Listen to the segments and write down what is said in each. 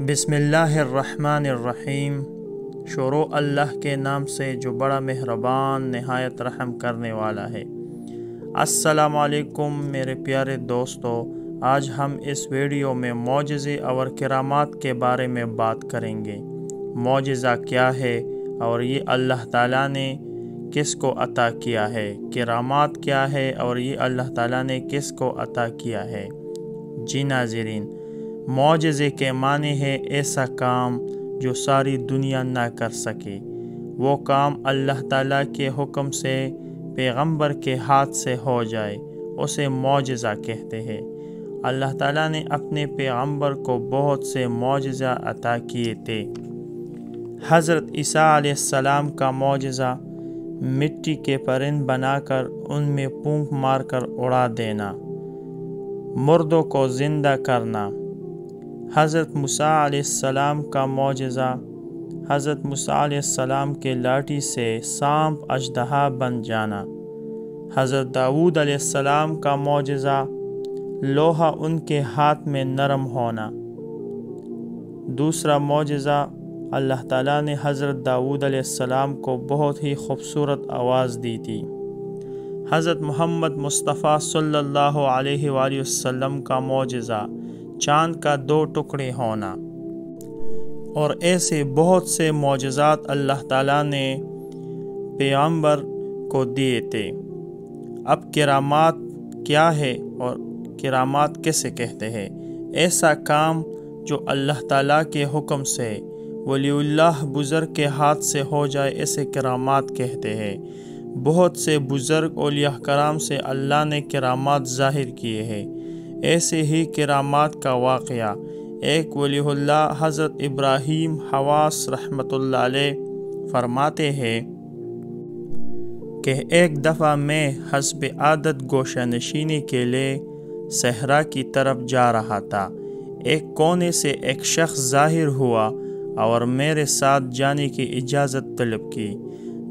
بسم اللہ الرحمن الرحیم۔ شروع اللہ کے نام سے جو بڑا مہربان نہایت رحم کرنے والا ہے۔ السلام علیکم میرے پیارے دوستو، آج ہم اس ویڈیو میں معجزے اور کرامات کے بارے میں بات کریں گے۔ معجزہ کیا ہے اور یہ اللہ تعالیٰ نے کس کو عطا کیا ہے؟ کرامات کیا ہے اور یہ اللہ تعالیٰ نے کس کو عطا کیا ہے؟ جی ناظرین، معجزے کے معنی ہے ایسا کام جو ساری دنیا نہ کر سکے۔ وہ کام اللہ تعالیٰ کے حکم سے پیغمبر کے ہاتھ سے ہو جائے، اسے معجزہ کہتے ہیں۔ اللہ تعالیٰ نے اپنے پیغمبر کو بہت سے معجزہ عطا کیے تھے۔ حضرت عیسیٰ علیہ السلام کا معجزہ مٹی کے پرند بنا کر ان میں پھونک مار کر اڑا دینا، مردوں کو زندہ کرنا۔ حضرت موسیٰ علیہ السلام کا معجزہ، حضرت موسیٰ علیہ السلام کے لاٹھی سے سانپ اژدہا بن جانا۔ حضرت داؤد علیہ السلام کا معجزہ، لوہا ان کے ہاتھ میں نرم ہونا۔ دوسرا معجزہ، اللہ تعالیٰ نے حضرت داؤد علیہ السلام کو بہت ہی خوبصورت آواز دی تھی۔ حضرت محمد مصطفیٰ صلی اللہ علیہ وآلہ وسلم کا معجزہ، چاند کا 2 ٹکڑے ہونا۔ اور ایسے بہت سے معجزات اللہ تعالیٰ نے پیغمبر کو دیے تھے۔ اب کرامات کیا ہے اور کرامات کسے کہتے ہیں؟ ایسا کام جو اللہ تعالیٰ کے حکم سے ولی اللہ بزرگ کے ہاتھ سے ہو جائے، اسے کرامات کہتے ہیں۔ بہت سے بزرگ اولیاء کرام سے اللہ نے کرامات ظاہر کیے ہیں۔ ایسے ہی کرامات کا واقعہ، ایک ولی اللہ حضرت ابراہیم حواس رحمۃ اللہ علیہ فرماتے ہیں کہ ایک دفعہ میں حسب عادت گوشہ نشینی کے لیے صحرا کی طرف جا رہا تھا۔ ایک کونے سے ایک شخص ظاہر ہوا اور میرے ساتھ جانے کی اجازت طلب کی۔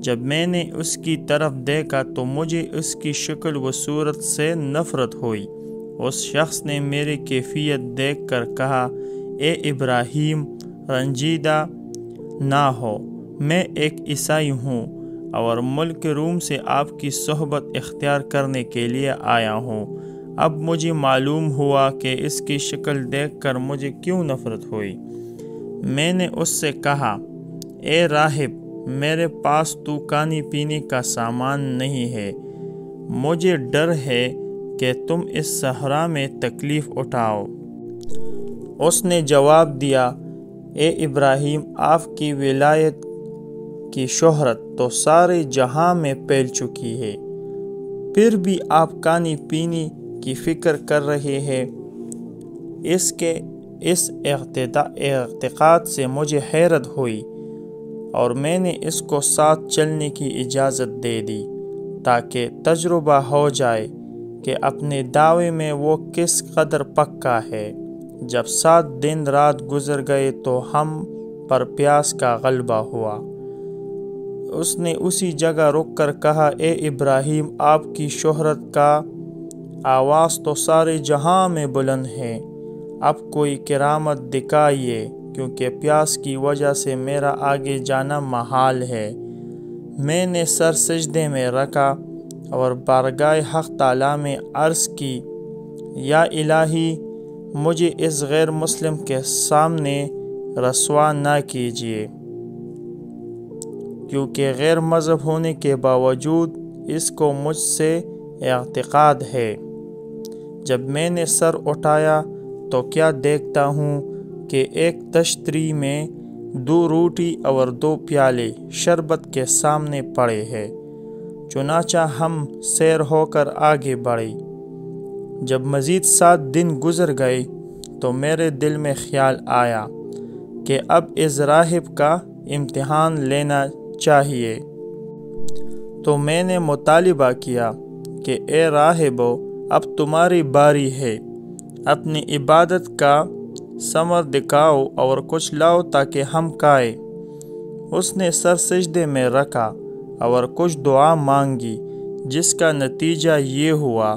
جب میں نے اس کی طرف دیکھا تو مجھے اس کی شکل و صورت سے نفرت ہوئی۔ اس شخص نے میری کیفیت دیکھ کر کہا، اے ابراہیم، رنجیدہ نہ ہو، میں ایک عیسائی ہوں اور ملک روم سے آپ کی صحبت اختیار کرنے کے لیے آیا ہوں۔ اب مجھے معلوم ہوا کہ اس کی شکل دیکھ کر مجھے کیوں نفرت ہوئی۔ میں نے اس سے کہا، اے راہب، میرے پاس تو کھانے پینے کا سامان نہیں ہے، مجھے ڈر ہے کہ تم اس صحرا میں تکلیف اٹھاؤ۔ اس نے جواب دیا، اے ابراہیم، آپ کی ولایت کی شہرت تو سارے جہاں میں پھیل چکی ہے، پھر بھی آپ کھانے پینے کی فکر کر رہے ہیں۔ اس اعتقاد سے مجھے حیرت ہوئی اور میں نے اس کو ساتھ چلنے کی اجازت دے دی تاکہ تجربہ ہو جائے کہ اپنے دعوے میں وہ کس قدر پکا ہے۔ جب 7 دن رات گزر گئے تو ہم پر پیاس کا غلبہ ہوا۔ اس نے اسی جگہ رک کر کہا، اے ابراہیم، آپ کی شہرت کا آواز تو سارے جہاں میں بلند ہے، اب کوئی کرامت دکھائیے، کیونکہ پیاس کی وجہ سے میرا آگے جانا محال ہے۔ میں نے سر سجدے میں رکھا اور بارگاہ حق تعالیٰ میں عرض کی، یا الہی، مجھے اس غیر مسلم کے سامنے رسوا نہ کیجیے، کیونکہ غیر مذہب ہونے کے باوجود اس کو مجھ سے اعتقاد ہے۔ جب میں نے سر اٹھایا تو کیا دیکھتا ہوں کہ ایک تشتری میں 2 روٹی اور 2 پیالے شربت کے سامنے پڑے ہیں۔ چنانچہ ہم سیر ہو کر آگے بڑھے۔ جب مزید 7 دن گزر گئے تو میرے دل میں خیال آیا کہ اب اس راہب کا امتحان لینا چاہیے۔ تو میں نے مطالبہ کیا کہ اے راہبو، اب تمہاری باری ہے، اپنی عبادت کا ثمر دکھاؤ اور کچھ لاؤ تاکہ ہم کھائیں۔ اس نے سر سجدے میں رکھا اور کچھ دعا مانگی، جس کا نتیجہ یہ ہوا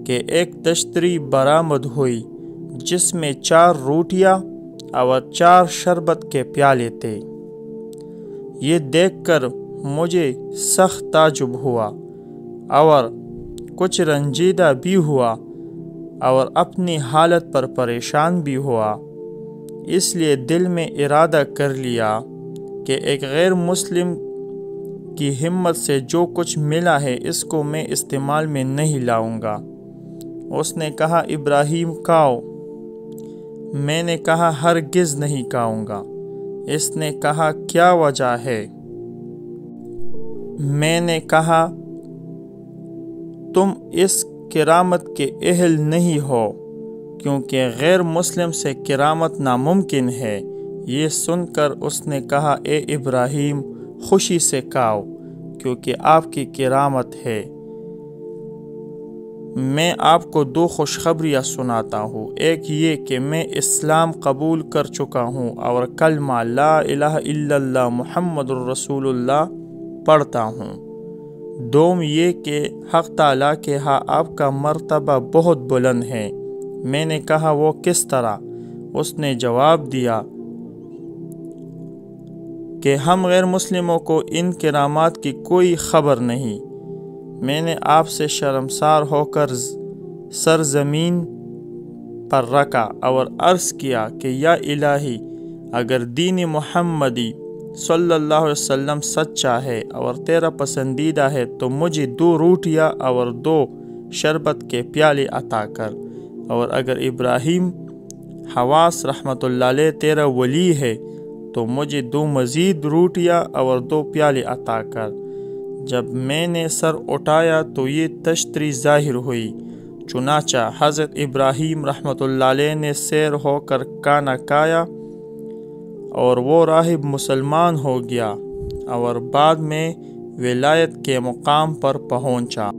کہ ایک تشتری برآمد ہوئی جس میں 4 روٹیاں اور 4 شربت کے پیالے تھے۔ یہ دیکھ کر مجھے سخت تعجب ہوا اور کچھ رنجیدہ بھی ہوا اور اپنی حالت پر پریشان بھی ہوا۔ اس لیے دل میں ارادہ کر لیا کہ ایک غیر مسلم کی ہمت سے جو کچھ ملا ہے اس کو میں استعمال میں نہیں لاؤں گا۔ اس نے کہا ابراہیم کھاؤ۔ میں نے کہا ہرگز نہیں کھاؤں گا۔ اس نے کہا کیا وجہ ہے؟ میں نے کہا تم اس کرامت کے اہل نہیں ہو، کیونکہ غیر مسلم سے کرامت ناممکن ہے۔ یہ سن کر اس نے کہا اے ابراہیم خوشی سے کھاؤ، کیونکہ آپ کی کرامت ہے۔ میں آپ کو 2 خوشخبریاں سناتا ہوں۔ ایک یہ کہ میں اسلام قبول کر چکا ہوں اور کلمہ لا الہ الا اللہ محمد الرسول اللہ پڑھتا ہوں۔ دوم یہ کہ حق تعالیٰ کے ہاں آپ کا مرتبہ بہت بلند ہے۔ میں نے کہا وہ کس طرح؟ اس نے جواب دیا کہ ہم غیر مسلموں کو ان کرامات کی کوئی خبر نہیں۔ میں نے آپ سے شرمسار ہو کر سر زمین پر رکھا اور عرض کیا کہ یا الہی، اگر دین محمدی صلی اللہ علیہ وسلم سچا ہے اور تیرا پسندیدہ ہے تو مجھے 2 روٹیاں اور 2 شربت کے پیالے عطا کر، اور اگر ابراہیم حواس رحمۃ اللہ علیہ تیرا ولی ہے تو مجھے 2 مزید روٹیاں اور 2 پیالے عطا کر۔ جب میں نے سر اٹھایا تو یہ تشتری ظاہر ہوئی۔ چنانچہ حضرت ابراہیم رحمۃ اللہ علیہ نے سیر ہو کر کھانا کھایا اور وہ راہب مسلمان ہو گیا اور بعد میں ولایت کے مقام پر پہنچا۔